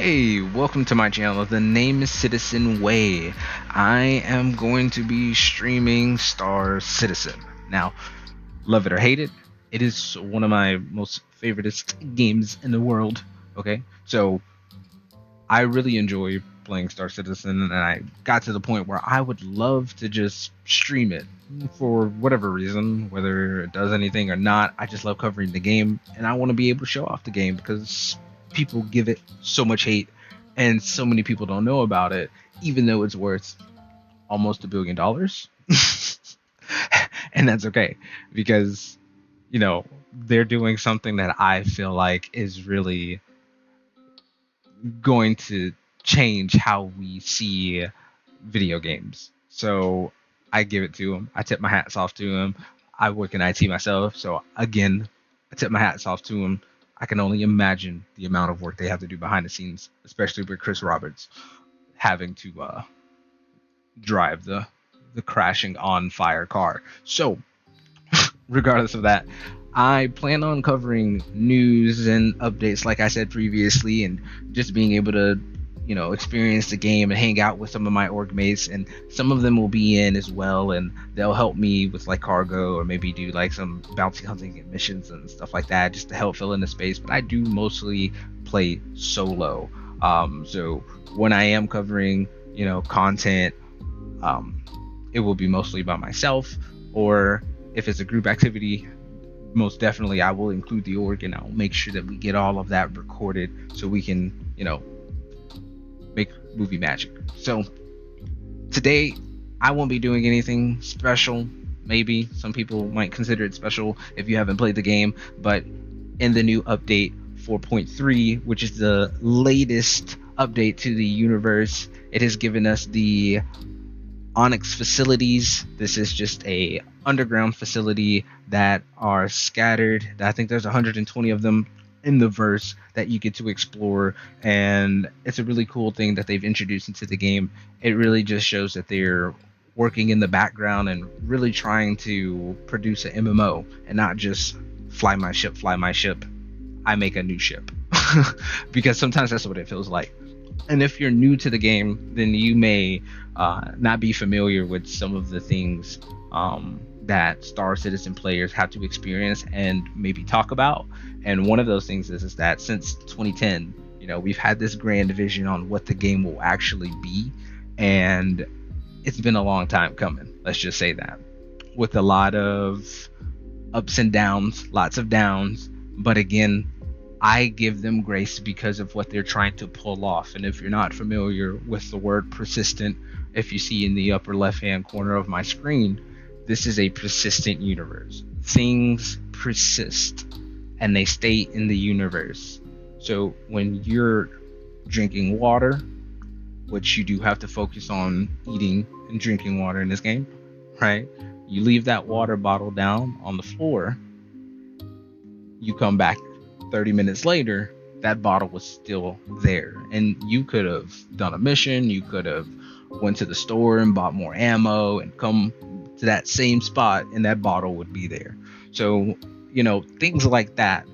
Hey, welcome to my channel. The name is Citizen Way. I am going to be streaming Star Citizen. Now, love it or hate it, it is one of my most favoriteest games in the world. Okay, so I really enjoy playing Star Citizen, and I got to the point where I would love to just stream it for whatever reason, whether it does anything or not. I just love covering the game, and I want to be able to show off the game because people give it so much hate, and so many people don't know about it, even though it's worth almost $1 billion. And that's okay because they're doing something that I feel like is really going to change how we see video games. So I give it to him. I tip my hats off to him. I work in IT myself, so again, I tip my hats off to him. I can only imagine the amount of work they have to do behind the scenes, especially with Chris Roberts having to drive the crashing on fire car. So regardless of that, I plan on covering news and updates, like I said previously, and just being able to, experience the game and hang out with some of my org mates. And some of them will be in as well, and they'll help me with like cargo or maybe do like some bounty hunting missions and stuff like that, just to help fill in the space. But I do mostly play solo. So when I am covering, content, it will be mostly by myself, or if it's a group activity, most definitely I will include the org, and I'll make sure that we get all of that recorded so we can, make movie magic. So today I won't be doing anything special. Maybe some people might consider it special if you haven't played the game, but in the new update 4.3, which is the latest update to the universe, it has given us the Onyx facilities. This is just a underground facility that are scattered. I think there's 120 of them in the verse that you get to explore, and it's a really cool thing that they've introduced into the game. It really just shows that they're working in the background and really trying to produce an MMO and not just fly my ship, I make a new ship. Because sometimes that's what it feels like. And if you're new to the game, then you may not be familiar with some of the things that Star Citizen players have to experience and maybe talk about. And one of those things is that since 2010, we've had this grand vision on what the game will actually be, and it's been a long time coming. Let's just say that, with a lot of ups and downs, lots of downs. But again, I give them grace because of what they're trying to pull off. And if you're not familiar with the word persistent, if you see in the upper left hand corner of my screen, this is a persistent universe. Things persist and they stay in the universe. So when you're drinking water, which you do have to focus on eating and drinking water in this game, right? You leave that water bottle down on the floor, you come back 30 minutes later, that bottle was still there, and you could have done a mission, you could have went to the store and bought more ammo and come to that same spot, and that bottle would be there. So things like that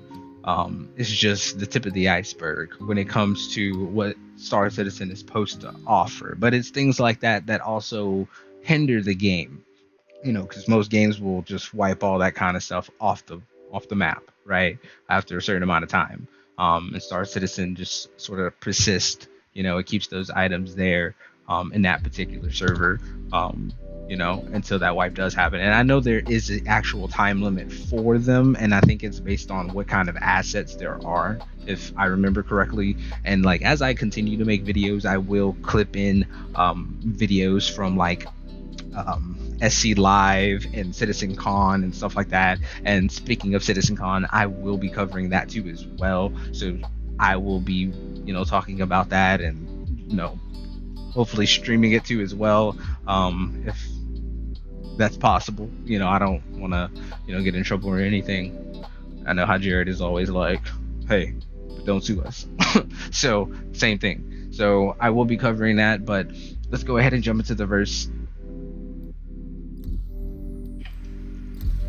is just the tip of the iceberg when it comes to what Star Citizen is supposed to offer. But it's things like that that also hinder the game, because most games will just wipe all that kind of stuff off the map, right, after a certain amount of time. And Star Citizen just sort of persists. It keeps those items there in that particular server, until that wipe does happen. And I know there is an actual time limit for them, and I think it's based on what kind of assets there are, if I remember correctly. And like, as I continue to make videos, I will clip in videos from like SC Live and Citizen Con and stuff like that. And speaking of Citizen Con, I will be covering that too as well. So I will be, talking about that, and hopefully streaming it too as well, if that's possible. I don't want to, get in trouble or anything. I know how Jared is always like, hey, don't sue us. So same thing. So I will be covering that, but let's go ahead and jump into the verse.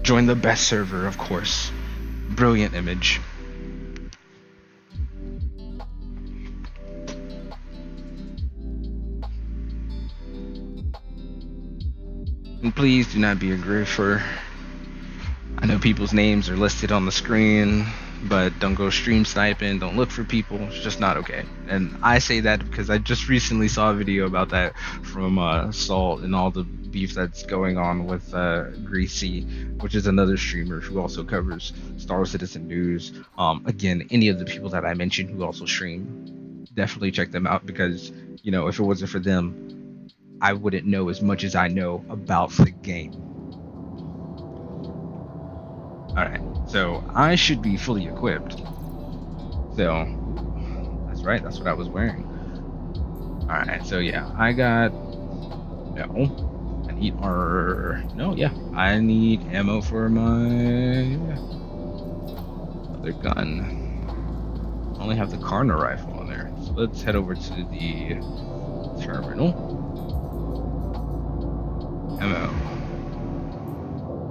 Join the best server, of course. Brilliant image. And please do not be a griffer. I know people's names are listed on the screen, but don't go stream sniping. Don't look for people. It's just not okay. And I say that because I just recently saw a video about that from Salt and all the beef that's going on with Greasy, which is another streamer who also covers Star Citizen news. Again, any of the people that I mentioned who also stream, definitely check them out because if it wasn't for them, I wouldn't know as much as I know about the game. Alright, so I should be fully equipped. So, that's right, that's what I was wearing. Alright, so yeah, I got. No. I need No, yeah. I need ammo for my other gun. I only have the Cardinal rifle on there. So let's head over to the terminal. Ammo.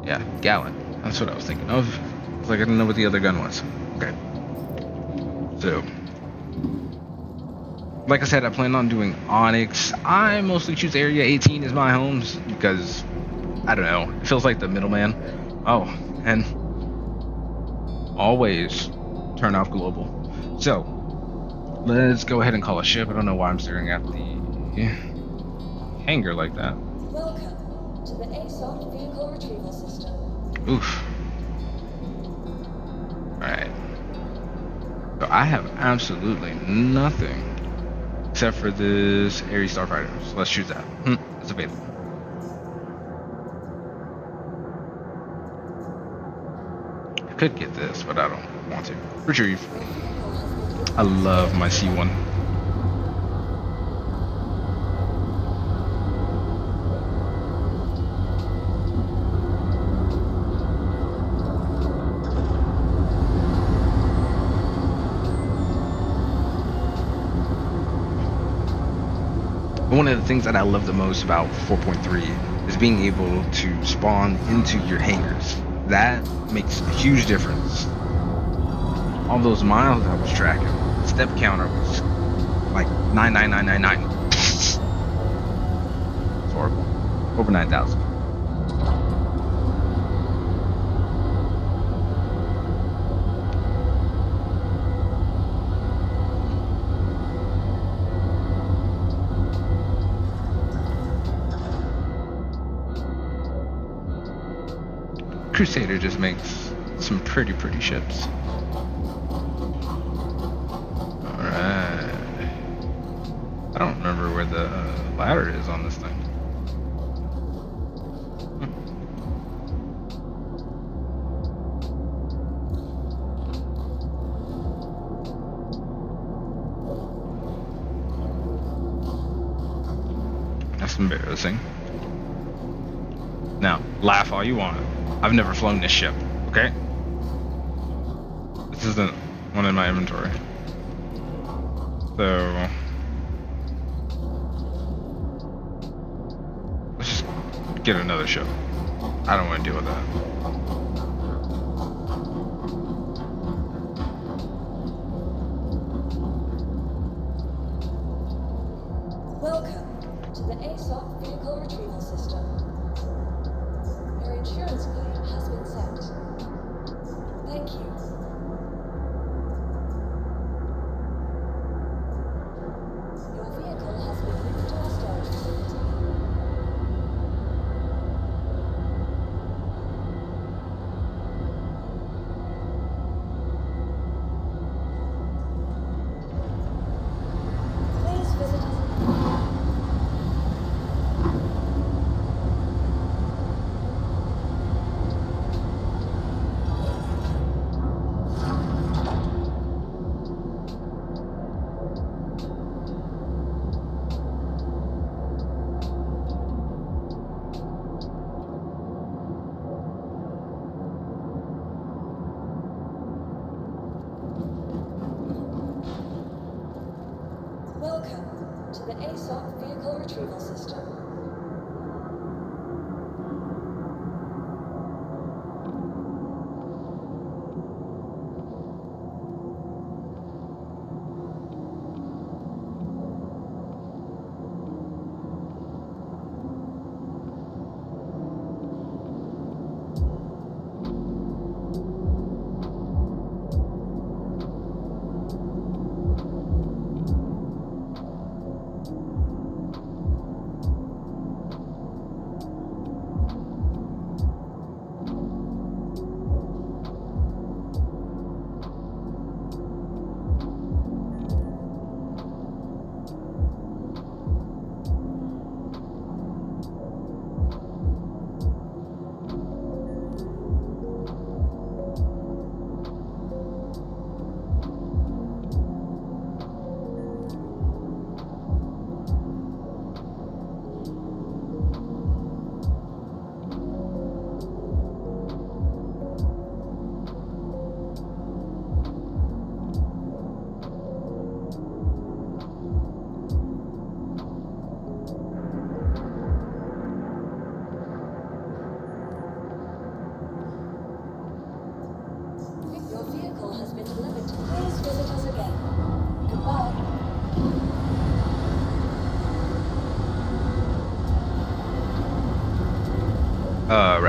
Yeah, gallon. That's what I was thinking of. It's like I didn't know what the other gun was. Okay. So, like I said, I plan on doing Onyx. I mostly choose Area 18 as my homes because, I don't know, it feels like the middleman. Oh, and always turn off global. So, let's go ahead and call a ship. I don't know why I'm staring at the hangar like that. Welcome to the ASOT vehicle retrieval system. Oof. Alright. So I have absolutely nothing except for this Ares Starfighter. So let's choose that. It's available. I could get this, but I don't want to. Retrieve. I love my C1. One of the things that I love the most about 4.3 is being able to spawn into your hangars. That makes a huge difference. All those miles I was tracking, step counter was like 99999. It's horrible. Over 9,000. Crusader just makes some pretty ships. Alright. I don't remember where the ladder is on this thing. That's embarrassing. Now, laugh all you want. I've never flown this ship, okay? This isn't one in my inventory. So, let's just get another ship. I don't want to deal with that. Welcome to the ASOT vehicle retrieval system. Your insurance claim has been set. Thank you. Your vehicle has been moved to our storage facility. Please visit us. Welcome to the ASOT vehicle retrieval system.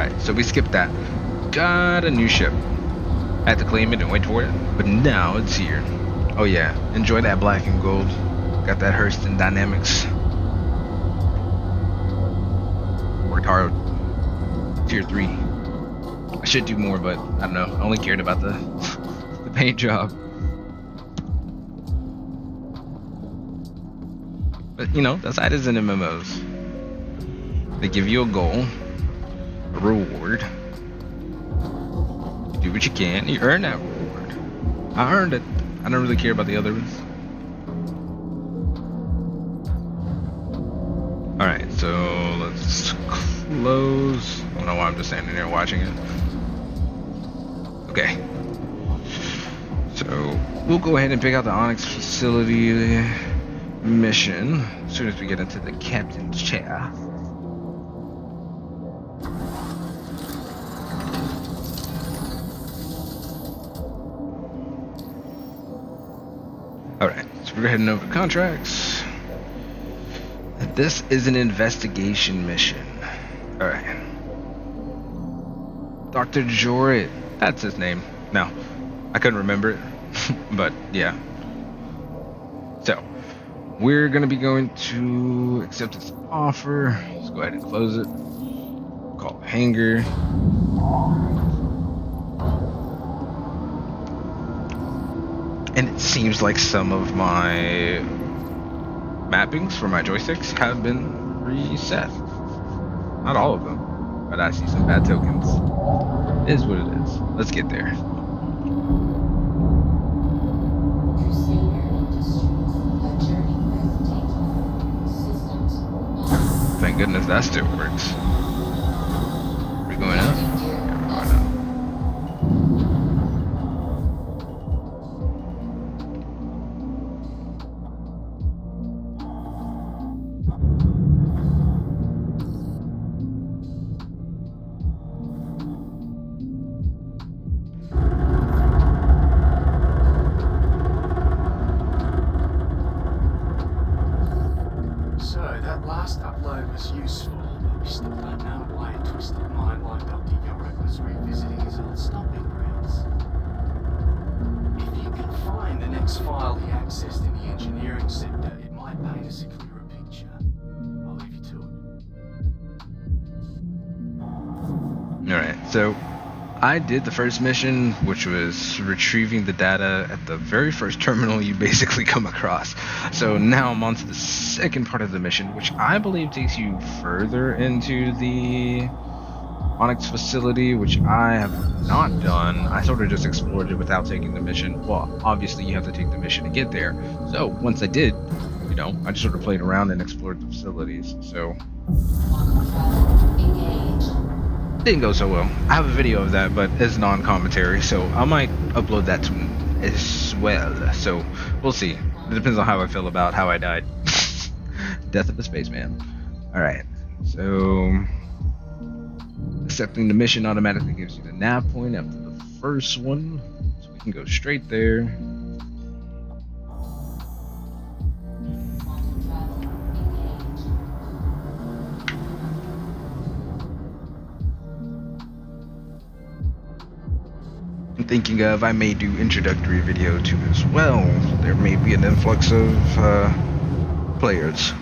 Alright, so we skipped that. Got a new ship. Had to claim it and wait for it, but now it's here. Oh yeah, enjoy that black and gold. Got that Hurston Dynamics. Worked hard. Tier 3. I should do more, but I don't know. I only cared about the the paint job. But you know, that's how it is in MMOs. They give you a goal, a reward. You do what you can, you earn that reward. I earned it. I don't really care about the other ones. Alright, so let's close. I don't know why I'm just standing here watching it. Okay. So we'll go ahead and pick out the Onyx facility mission as soon as we get into the captain's chair. Alright, so we're heading over to contracts. This is an investigation mission. Alright. Dr. Jorit. That's his name. No, I couldn't remember it. But yeah. So, we're going to be going to accept this offer. Let's go ahead and close it. Call hangar. And it seems like some of my mappings for my joysticks have been reset. Not all of them, but I see some bad tokens. It is what it is. Let's get there. Thank goodness that still works. We're going up? Yeah, we're going up. Useful, but we still don't know why a twisted mind like Dr. Yorick was revisiting his old stomping grounds. If you can find the next file he accessed in the engineering sector, it might paint us a clearer picture. I'll leave you to it. Alright, so I did the first mission, which was retrieving the data at the very first terminal you basically come across. So now I'm on to the second part of the mission, which I believe takes you further into the Onyx facility, which I have not done. I sort of just explored it without taking the mission. Well, obviously you have to take the mission to get there. So once I did, you know, I just sort of played around and explored the facilities. So didn't go so well. I have a video of that, but it's non-commentary, so I might upload that to as well. So we'll see. It depends on how I feel about how I died. Death of a spaceman. Alright, so accepting the mission automatically gives you the nav point after the first one, so we can go straight there. I'm thinking of, I may do introductory video too as well. There may be an influx of players.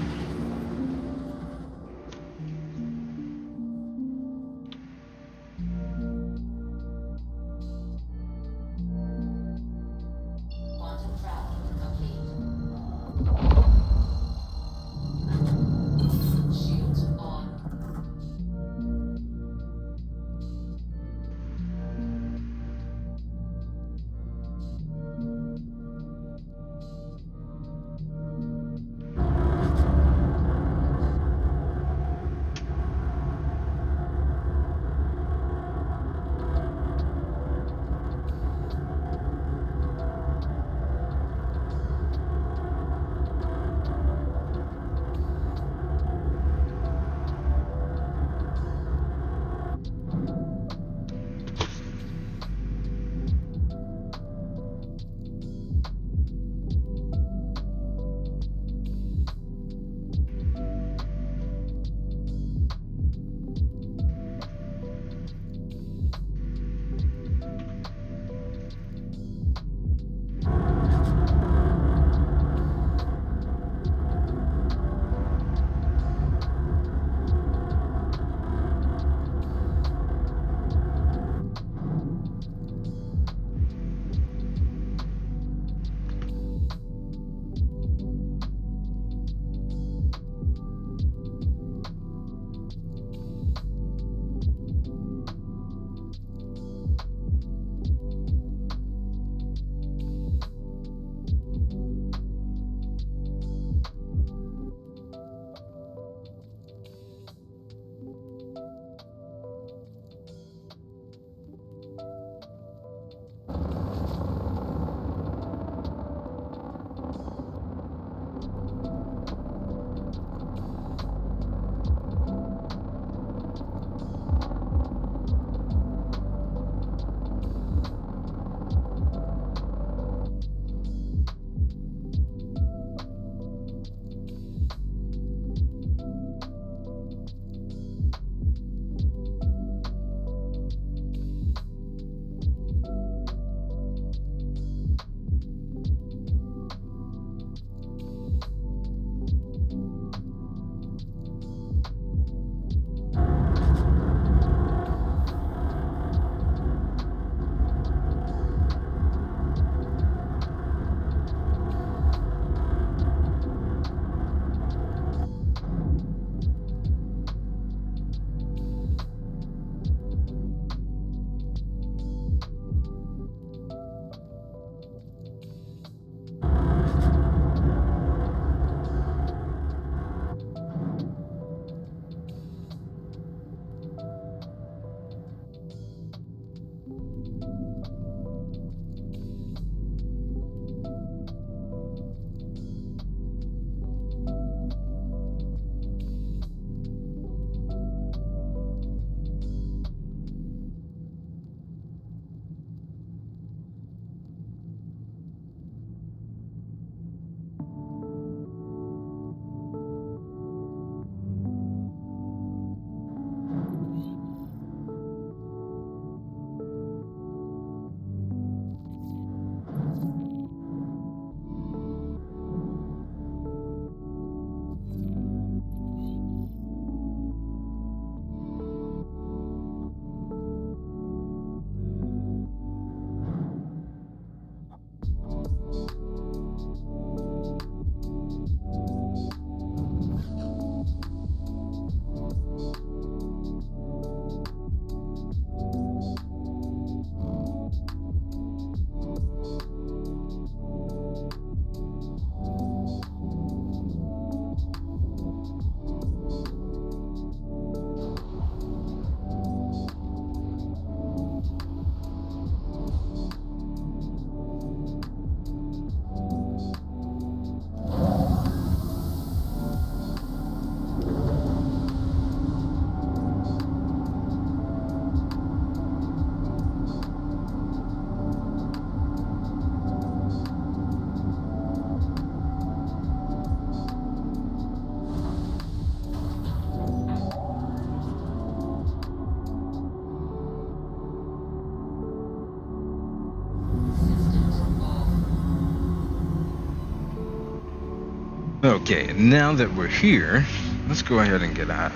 Okay, now that we're here, let's go ahead and get out.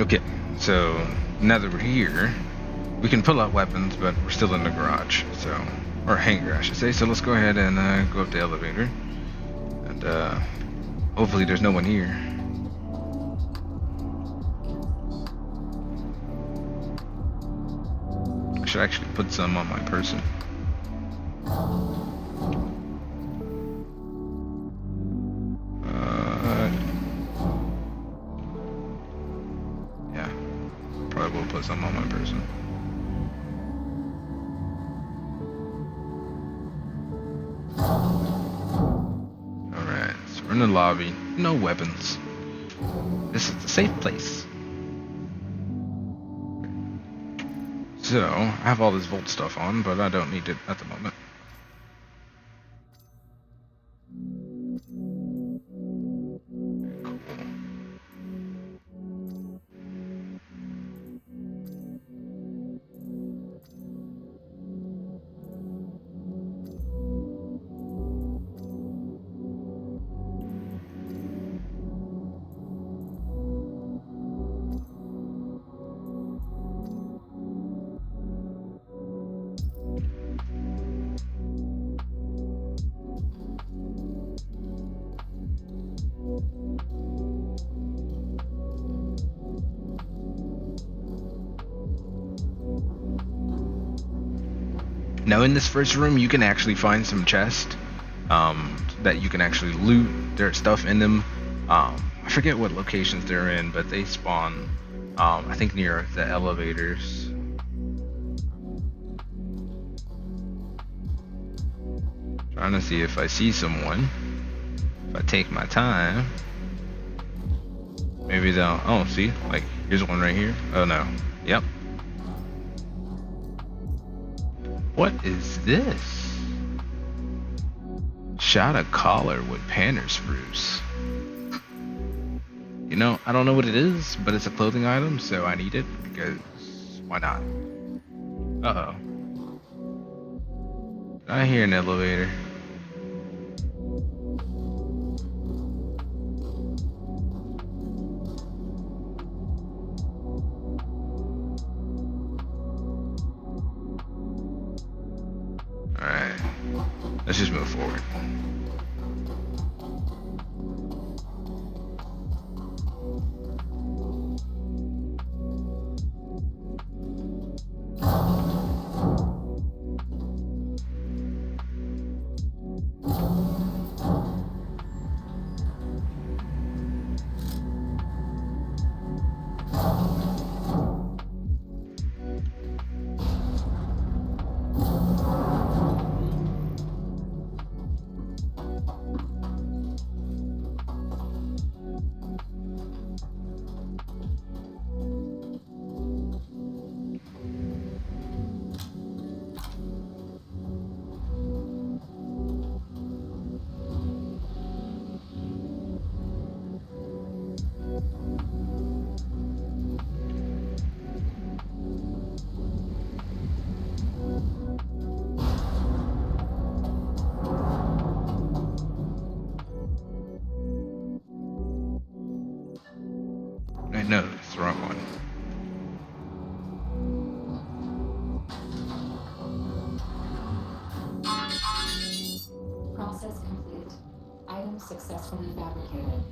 Okay, so now that we're here, we can pull out weapons, but we're still in the garage, so, or hangar, I should say. So let's go ahead and go up the elevator, and hopefully there's no one here. I should actually put some on my person. Yeah, probably will put some on my person. Alright, so we're in the lobby. No weapons. This is a safe place. So, I have all this Volt stuff on, but I don't need it at the moment. Now in this first room, you can actually find some chests that you can actually loot. There's stuff in them. I forget what locations they're in, but they spawn, I think near the elevators. Trying to see if I see someone. If I take my time, maybe they'll. Oh, see, like here's one right here. Oh no. Yep. What is this? Shot a collar with panner spruce. You know, I don't know what it is, but it's a clothing item, so I need it because why not? Uh oh. I hear an elevator. Alright. Let's just move forward. No, it's the wrong one. Process complete. Item successfully fabricated.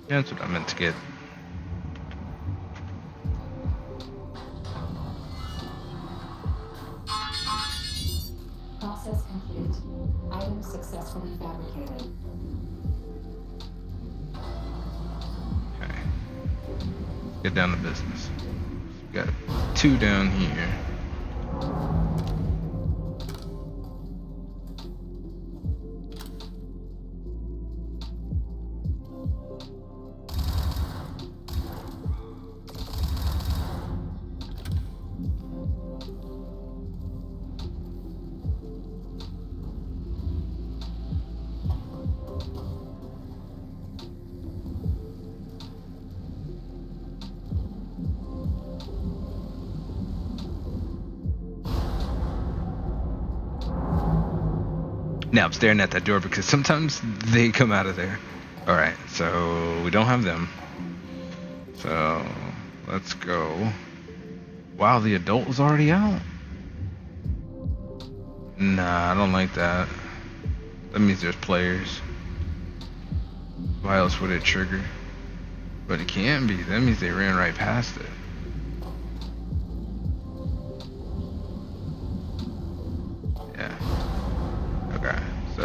Yeah, that's what I meant to get. Get down to business. Got 2 down here. Now I'm staring at that door because sometimes they come out of there. Alright, so we don't have them. So let's go. Wow, the adult is already out? Nah, I don't like that. That means there's players. Why else would it trigger? But it can't be. That means they ran right past it. Yeah. Okay, so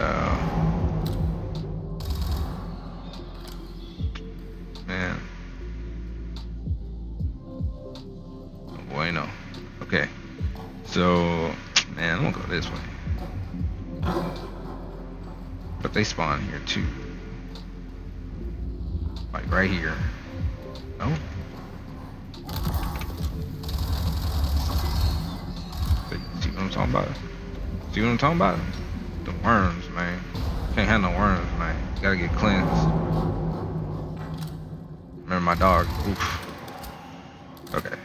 man. Oh boy, no. Okay. So man, I'm gonna go this way. But they spawn here too. Like right here. Oh. See what I'm talking about? See what I'm talking about? The worms, man. Can't have no worms, man. Gotta get cleansed. Remember my dog? Oof. Okay.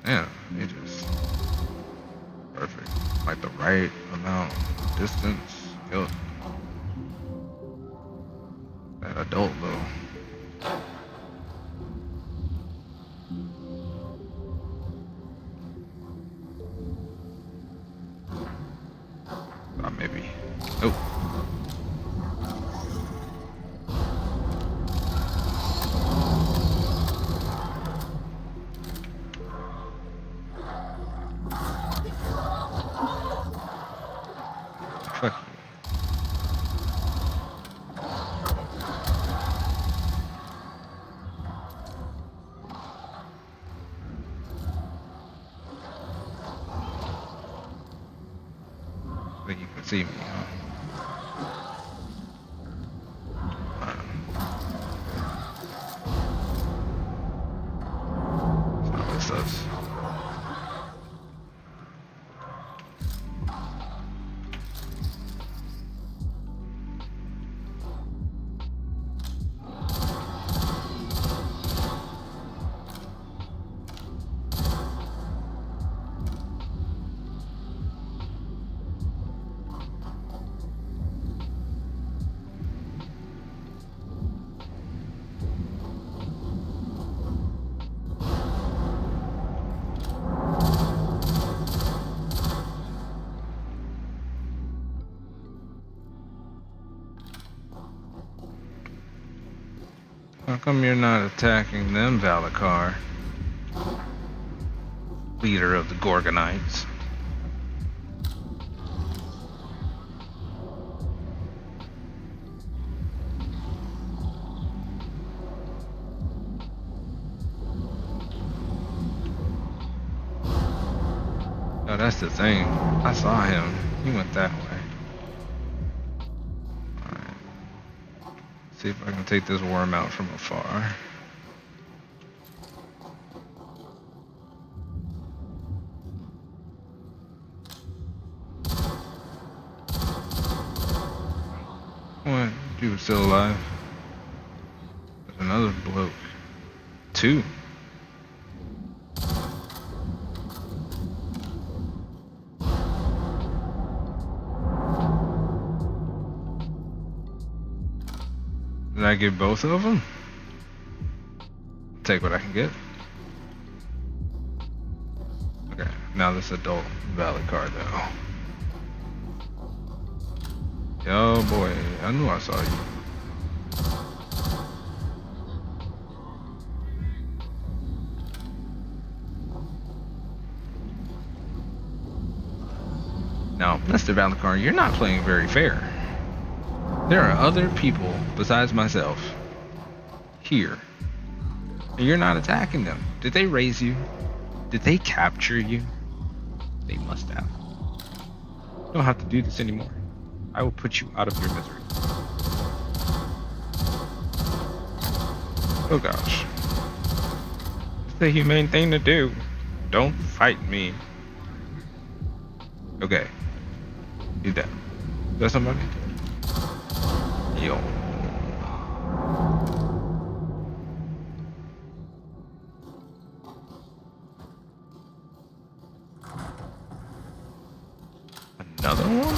Yeah, they just perfect. Like the right amount of distance. Yo. That adult though. Maybe. Nope. Fuck you. I think you can see me, huh? That's not what it says. How come you're not attacking them, Valakar? Leader of the Gorgonites. Oh, that's the thing. I saw him. He went that way. Alright. See if I can take this worm out from afar. What? You were still alive? There's another bloke. 2. Did I get both of them? Take what I can get. Okay, now this adult Valakar though. Yo boy, I knew I saw you. Now, Mr. Valakar, you're not playing very fair. There are other people besides myself here. And you're not attacking them. Did they raise you? Did they capture you? They must have. You don't have to do this anymore. I will put you out of your misery. Oh gosh. It's the humane thing to do. Don't fight me. Okay. You dead. Is that somebody? Yo. Another one?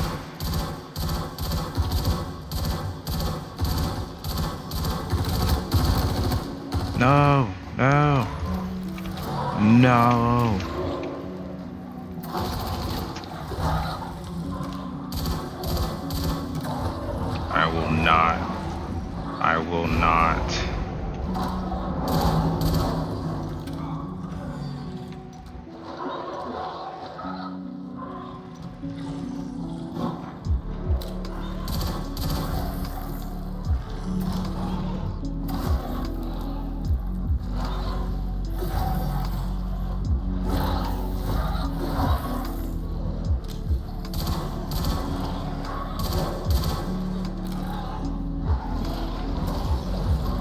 No, no, no. I will not. I will not.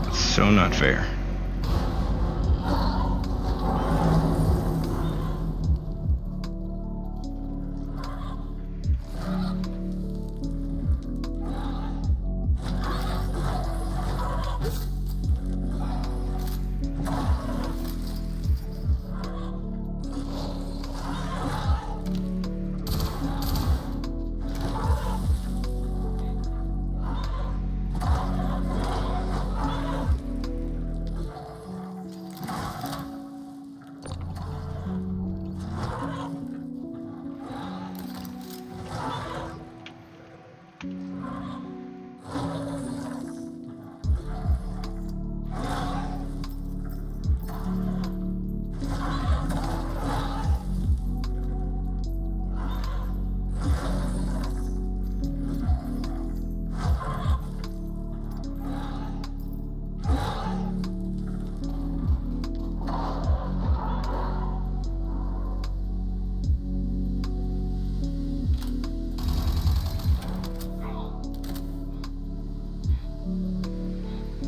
It's so not fair.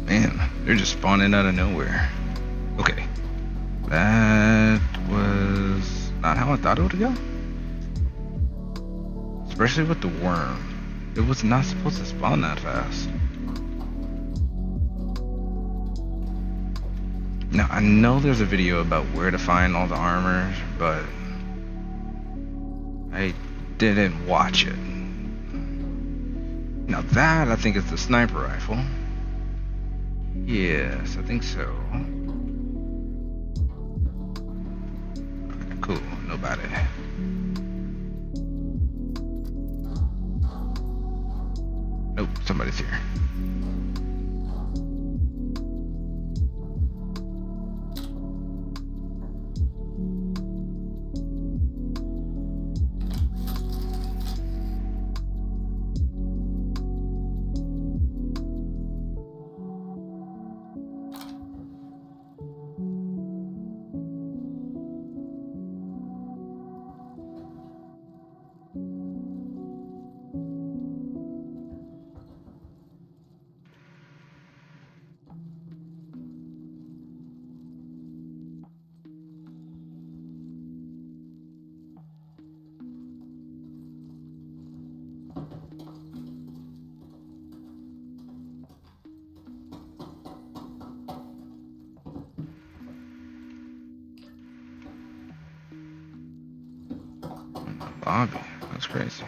Man, they're just spawning out of nowhere. Okay. That was not how I thought it would go. Especially with the worm. It was not supposed to spawn that fast. Now, I know there's a video about where to find all the armor, but I didn't watch it. Now that, I think, is the sniper rifle. Yes, I think so. Okay, cool, nobody. Nope, somebody's here. Lobby, that's crazy. So,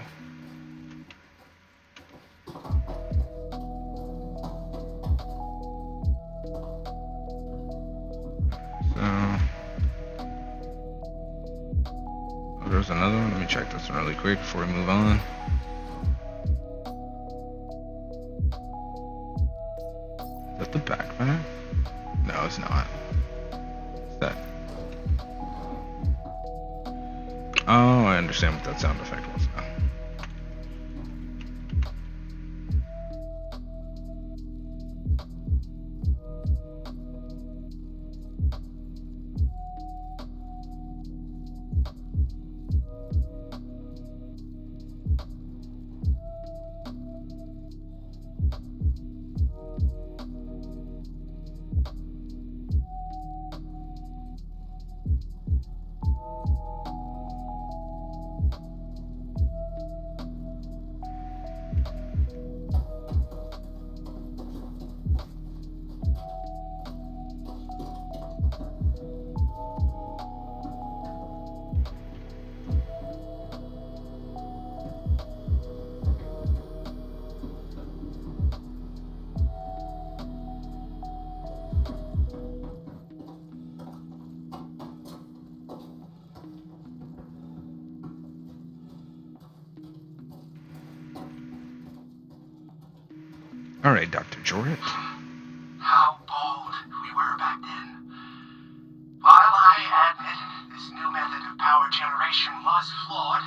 oh, there's another one. Let me check this one really quick before we move on. Is that the backpack? No, it's not. What's that? Oh, I understand what that sound effect was now. All right, Dr. Jorrit. How bold we were back then. While I admit this new method of power generation was flawed,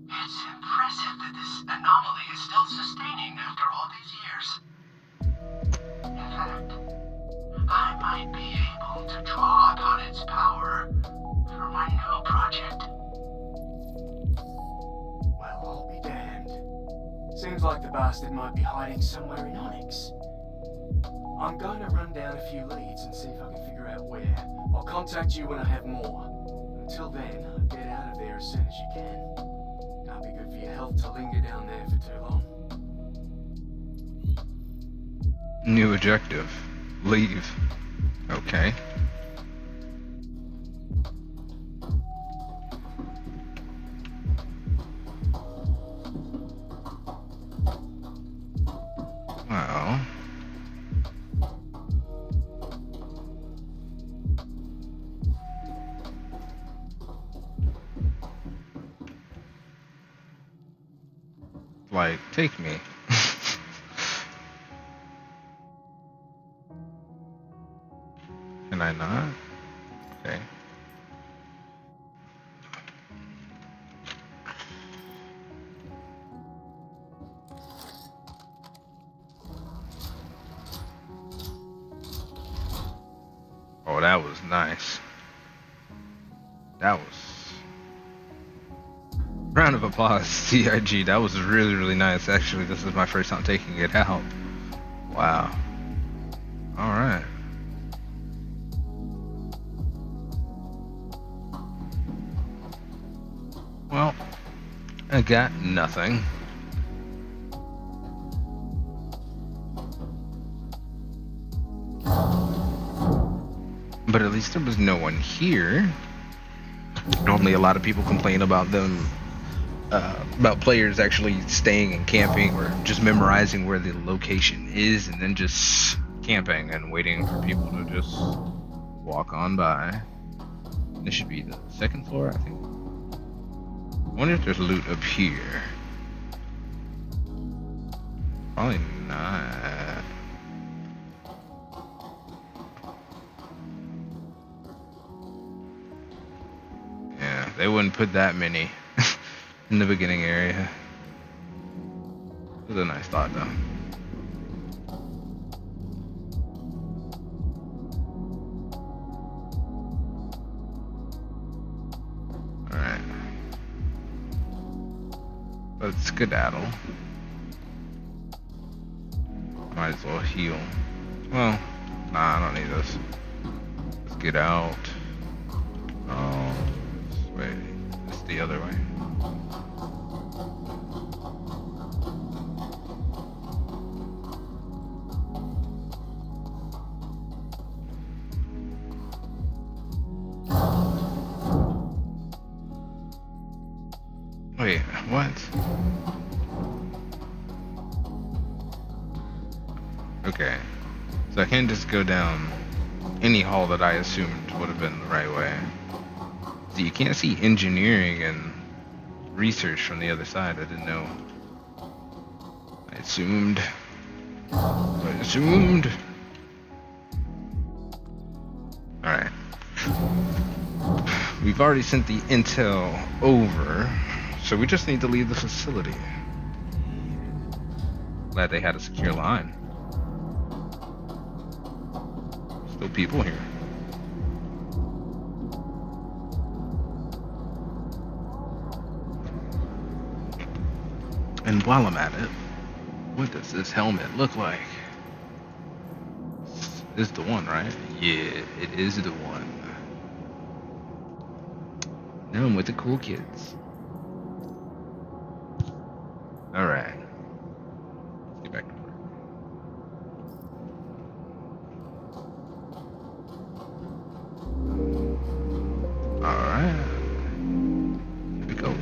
it's impressive that this anomaly is still sustaining after all these years. In fact, I might be able to draw upon its power for my new project. Well, I'll be damned. Seems like the bastard might be hiding somewhere in Onyx. I'm going to run down a few leads and see if I can figure out where. I'll contact you when I have more. Until then, get out of there as soon as you can. Can't be good for your health to linger down there for too long. New objective. Leave. Okay. Well. Like, take me. Can I not? Okay. Oh, that was nice. That was... Round of applause, CIG. That was really, really nice. Actually, this is my first time taking it out. Wow. Alright. Well, I got nothing. But at least there was no one here. Normally a lot of people complain about them, about players actually staying and camping or just memorizing where the location is and then just camping and waiting for people to just walk on by. This should be the second floor, I think. I wonder if there's loot up here. Probably not. Yeah, they wouldn't put that many in the beginning area. It was a nice thought though. Alright. Let's skedaddle. Might as well heal. Well, nah, I don't need this. Let's get out. Oh, wait, it's the other way. Wait, what? Okay, so I can't just go down any hall that I assumed would have been the right way. So you can't see engineering and research from the other side. I didn't know. I assumed. Alright. We've already sent the intel over, so we just need to leave the facility. Glad they had a secure line. Still people here. And while I'm at it, what does this helmet look like? This is the one, right? Yeah, it is the one. Now I'm with the cool kids. Alright. Let's get back to work. Alright. Here we go.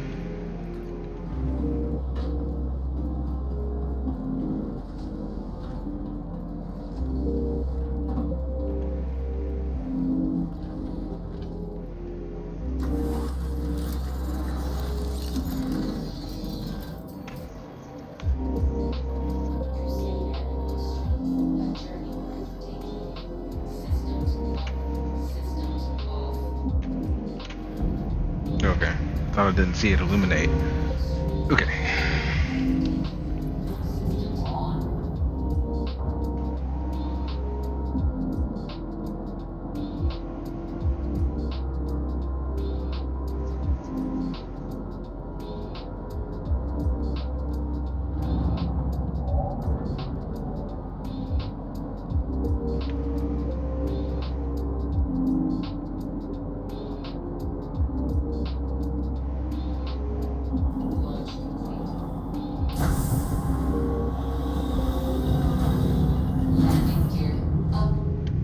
Thought I didn't see it illuminate. Okay.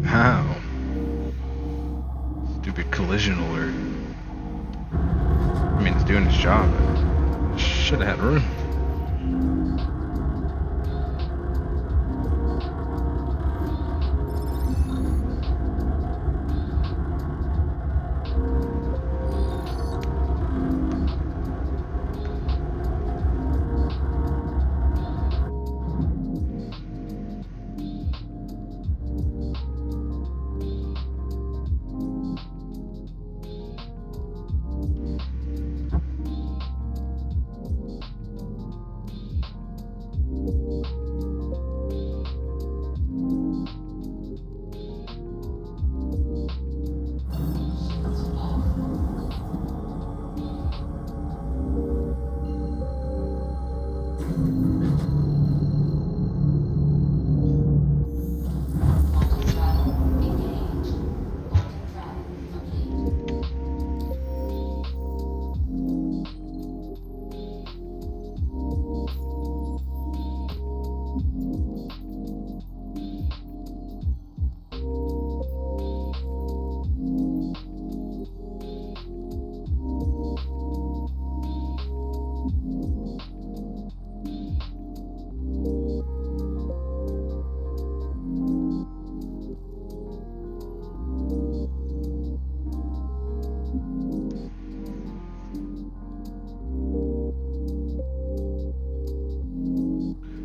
How? Stupid collision alert. I mean, it's doing its job. Should have had room.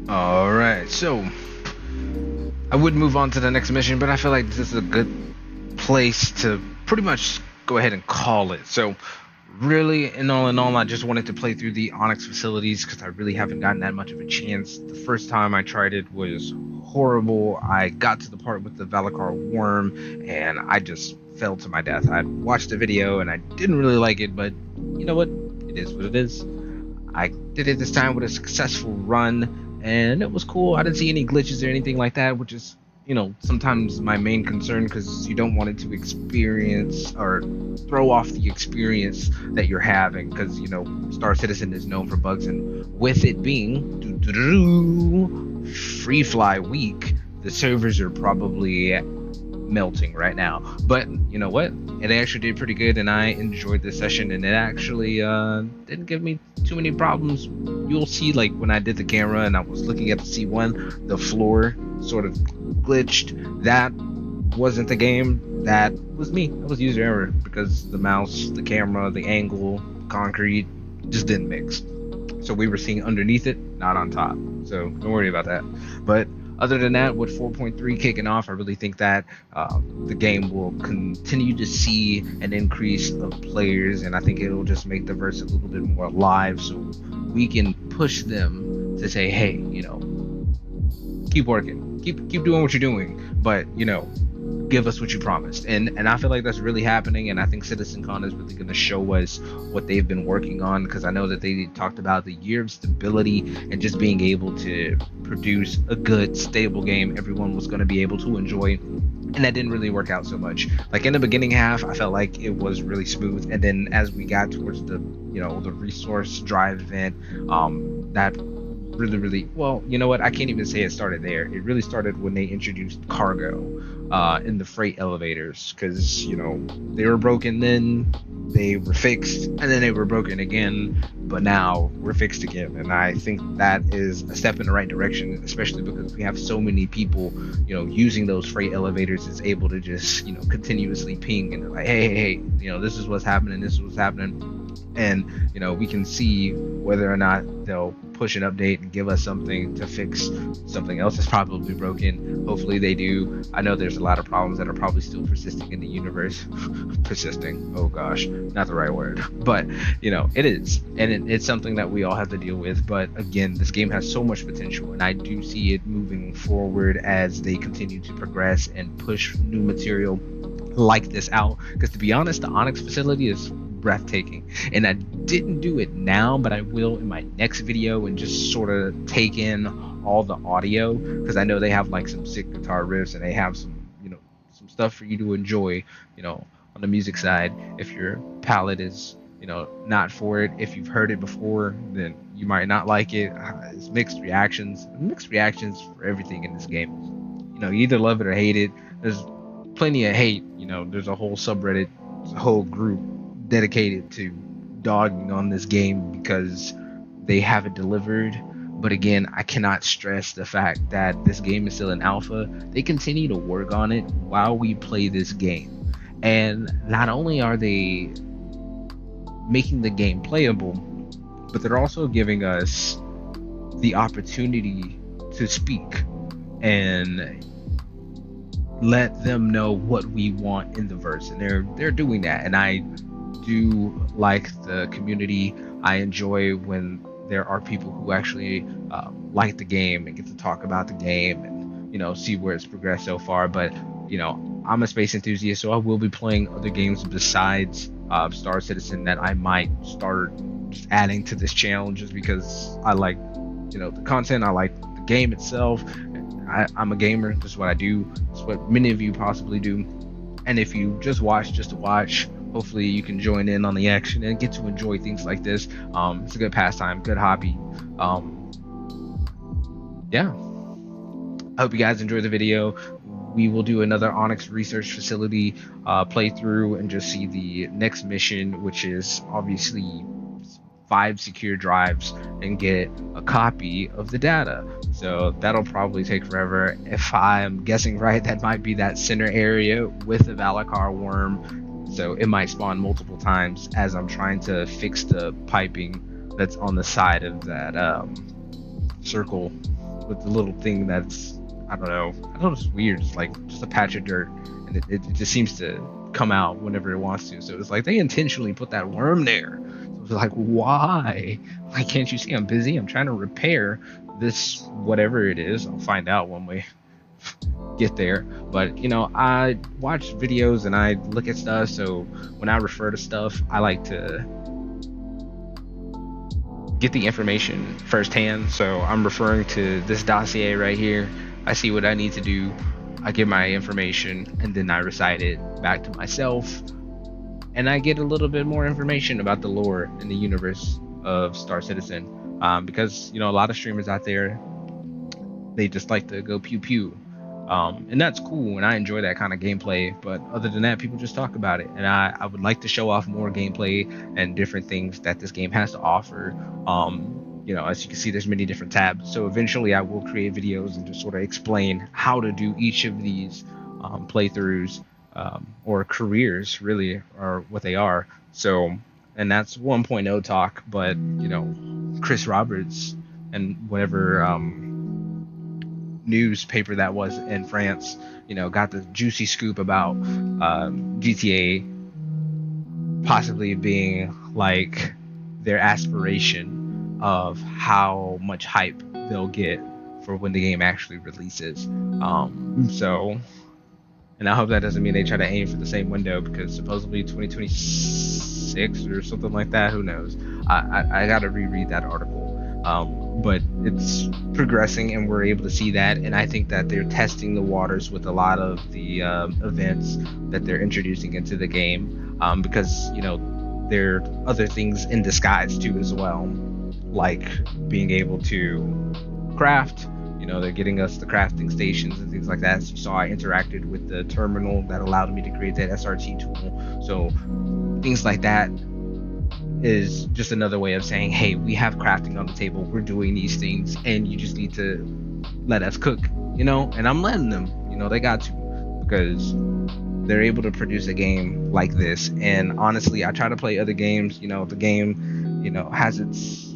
Alright, so I would move on to the next mission, but I feel like this is a good place to pretty much go ahead and call it. So, really, in all, I just wanted to play through the Onyx facilities because I really haven't gotten that much of a chance. The first time I tried it was horrible. I got to the part with the Valakar worm, and I just fell to my death. I watched the video, and I didn't really like it, but you know what? It is what it is. I did it this time with a successful run, and it was cool. I didn't see any glitches or anything like that, which is, sometimes my main concern because you don't want it to experience or throw off the experience that you're having because, Star Citizen is known for bugs, and with it being free fly week, the servers are probably melting right now. But you know what? It actually did pretty good, and I enjoyed the session, and it actually didn't give me too many problems. You'll see, like, when I did the camera and I was looking at the C1, the floor sort of glitched. That wasn't the game. That was me. That was user error because the mouse, the camera, the angle, concrete just didn't mix. So we were seeing underneath it, not on top. So don't worry about that. But other than that, with 4.3 kicking off, I really think that the game will continue to see an increase of players, and I think it'll just make the verse a little bit more alive, so we can push them to say, hey, keep working, keep doing what you're doing, but give us what you promised. And I feel like that's really happening, and I think CitizenCon is really going to show us what they've been working on, because I know that they talked about the year of stability and just being able to produce a good, stable game everyone was going to be able to enjoy. And that didn't really work out so much. Like in the beginning half, I felt like it was really smooth, and then as we got towards the the resource drive event, that really, well, you know what, I can't even say it started there. It really started when they introduced cargo in the freight elevators, because they were broken then, they were fixed, and then they were broken again, but now we're fixed again. And I think that is a step in the right direction, especially because we have so many people using those freight elevators. Is able to just continuously ping and like, hey, this is what's happening, this is what's happening. And we can see whether or not they'll push an update and give us something to fix something else that's probably broken. Hopefully they do. I know there's a lot of problems that are probably still persisting in the universe. Persisting, oh gosh, not the right word, but it is, and it's something that we all have to deal with. But again, this game has so much potential, and I do see it moving forward as they continue to progress and push new material like this out. Because to be honest, the Onyx facility is breathtaking, and I didn't do it now, but I will in my next video, and just sort of take in all the audio, because I know they have like some sick guitar riffs, and they have some some stuff for you to enjoy on the music side. If your palette is not for it, if you've heard it before, then you might not like it. It's mixed reactions for everything in this game. You either love it or hate it. There's plenty of hate. There's a whole subreddit, a whole group dedicated to dogging on this game because they haven't delivered. But again, I cannot stress the fact that this game is still in alpha. They continue to work on it while we play this game. And not only are they making the game playable, but they're also giving us the opportunity to speak and let them know what we want in the verse, and they're doing that. And I do like the community. I enjoy when there are people who actually like the game and get to talk about the game and see where it's progressed so far. But I'm a space enthusiast, so I will be playing other games besides Star Citizen that I might start just adding to this channel, just because I like the content, I like the game itself. I'm a gamer. This is what I do. It's what many of you possibly do. And if you just watch to watch, hopefully you can join in on the action and get to enjoy things like this. It's a good pastime, good hobby. Yeah. I hope you guys enjoy the video. We will do another Onyx research facility playthrough and just see the next mission, which is obviously 5 secure drives and get a copy of the data. So that'll probably take forever. If I'm guessing right, that might be that center area with the Valacar worm. So it might spawn multiple times as I'm trying to fix the piping that's on the side of that circle with the little thing that's, I don't know, it's weird. It's like just a patch of dirt, and it just seems to come out whenever it wants to. So it's like they intentionally put that worm there. So it's like, why? Like, can't you see I'm busy? I'm trying to repair this, whatever it is. I'll find out when we get there. But I watch videos and I look at stuff, so when I refer to stuff, I like to get the information firsthand. So I'm referring to this dossier right here. I see what I need to do, I get my information, and then I recite it back to myself, and I get a little bit more information about the lore and the universe of Star Citizen. Because a lot of streamers out there, they just like to go pew pew, and that's cool, and I enjoy that kind of gameplay. But other than that, people just talk about it, and I would like to show off more gameplay and different things that this game has to offer. As you can see, there's many different tabs. So eventually I will create videos and just sort of explain how to do each of these playthroughs, or careers, really, are what they are. So, and that's 1.0 talk. But Chris Roberts and whatever newspaper that was in France, got the juicy scoop about GTA possibly being like their aspiration of how much hype they'll get for when the game actually releases. So, and I hope that doesn't mean they try to aim for the same window, because supposedly 2026 or something like that. Who knows? I gotta reread that article. But it's progressing, and we're able to see that. And I think that they're testing the waters with a lot of the events that they're introducing into the game, because there are other things in disguise too as well, like being able to craft. They're getting us the crafting stations and things like that. So you saw I interacted with the terminal that allowed me to create that SRT tool. So things like that is just another way of saying, hey, we have crafting on the table, we're doing these things, and you just need to let us cook, and I'm letting them, they got to, because they're able to produce a game like this. And honestly, I try to play other games. The game, has its,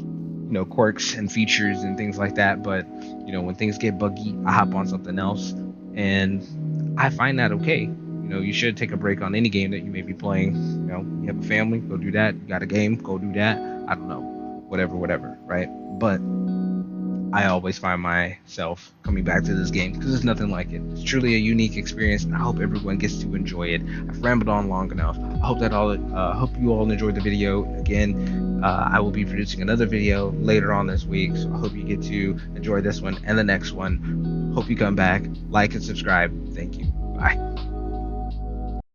quirks and features and things like that. But when things get buggy, I hop on something else, and I find that okay. You should take a break on any game that you may be playing. You have a family, go do that. You got a game, go do that. I don't know, whatever, right? But I always find myself coming back to this game because there's nothing like it. It's truly a unique experience, and I hope everyone gets to enjoy it. I've rambled on long enough. I hope you all enjoyed the video. Again, I will be producing another video later on this week, so I hope you get to enjoy this one and the next one. Hope you come back, like and subscribe. Thank you. Bye.